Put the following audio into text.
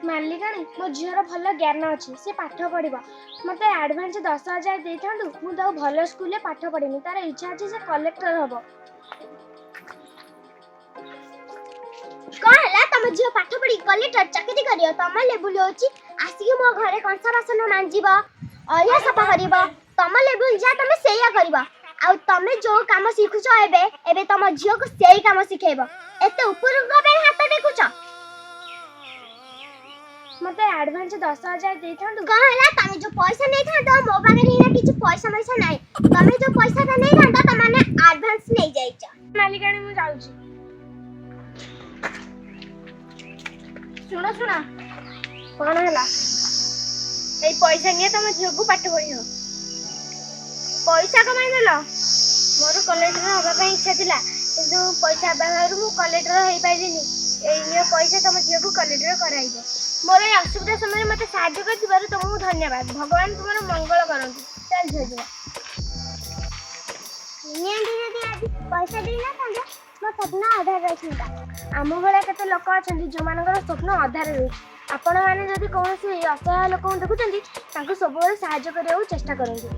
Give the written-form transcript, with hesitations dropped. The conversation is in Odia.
ମାଲିକାଣୀ ମୋ ଝିଅର ଭଲ ଜ୍ଞାନ ଅଛି, ସେ ପାଠ ପଢ଼ିବ। ମୋତେ ଆଡ଼ଭାନ୍ସ 10,000 ଦେଇଥାନ୍ତୁ, ମୁଁ ତାକୁ ଭଲ ସ୍କୁଲରେ ପାଠ ପଢ଼େଇମି। ତାର ଇଚ୍ଛା ଅଛି ସେ କଲେକ୍ଟର ହବ। କ'ଣ ହେଲା? ତମ ଝିଅ ପାଠ ପଢ଼ି କଲେକ୍ଟର ଚାକିରି କରିବ? ତମ ଲେବୁଲ ହେଉଛି ଆସିକି ମୋ ଘରେ କଂସା ବାସନ ମାଞ୍ଜିବ, ଅଳିଆ ସଫା କରିବ। ତମ ଲେବୁଲ ଯାହା ତମେ ସେଇଆ କରିବ। ଆଉ ତମେ ଯୋଉ କାମ ଶିଖୁଛ ଏବେ ତମ ଝିଅକୁ ସେଇ କାମ ଶିଖେଇବ। ଏତେ ଉପରକୁ ପାଇଁ ହାତ ଟେକୁଛ? ମୋତେ ଆଡ଼ଭାନ୍ସ 10,000 ଦେଇଥାନ୍ତୁ। କ'ଣ ହେଲା? ତମେ ଯୋଉ ପଇସା ନେଇଥାନ୍ତ ମୋ ପାଖରେ ଏଇନା କିଛି ପଇସା ନାହିଁ। ତମେ ଯୋଉ ପଇସାଟା ନେଇଥାନ୍ତ ତମେ ଆଡଭାନ୍ସ ନେଇଯାଇଛ। ମାଲିକାଣୀ ମୁଁ ଯାଉଛି। ଶୁଣ କ'ଣ ହେଲା? ଏଇ ପଇସା ନିଏ ତମ ଝିଅକୁ ପାଠ ପଢ଼ିବ। ପଇସା କମାଇ ଦେଲ? ମୋର କଲେକ୍ଟର ହେବା ପାଇଁ ଇଚ୍ଛା ଥିଲା, କିନ୍ତୁ ପଇସା ଅଭାବରୁ ମୁଁ କଲେକ୍ଟର ହେଇପାରିଲିନି। ଏଇ ନିଅ ପଇସା, ତମ ଝିଅକୁ କଲେକ୍ଟର କରାଇବ। ମୋର ଏଇ ଅସୁବିଧା ସମୟରେ ମୋତେ ସାହାଯ୍ୟ କରିଥିବାରୁ ତୁମକୁ ଧନ୍ୟବାଦ। ଭଗବାନ ତୁମର ମଙ୍ଗଳ କରନ୍ତୁ। ଚାଲ ଝିଅ ଯିବା। ଯଦି ଆଜି ପଇସା ଦେଇନଥାନ୍ତେ ମୋ ସ୍ୱପ୍ନ ଅଧାରେ ରହିଥାନ୍ତା। ଆମ ଭଳିଆ କେତେ ଲୋକ ଅଛନ୍ତି ଯେଉଁମାନଙ୍କର ସ୍ୱପ୍ନ ଅଧାରେ ରହୁଛି। ଆପଣମାନେ ଯଦି କୌଣସି ଅସହାୟ ଲୋକଙ୍କୁ ଦେଖୁଛନ୍ତି, ତାଙ୍କୁ ସବୁବେଳେ ସାହାଯ୍ୟ କରିବାକୁ ଚେଷ୍ଟା କରନ୍ତୁ।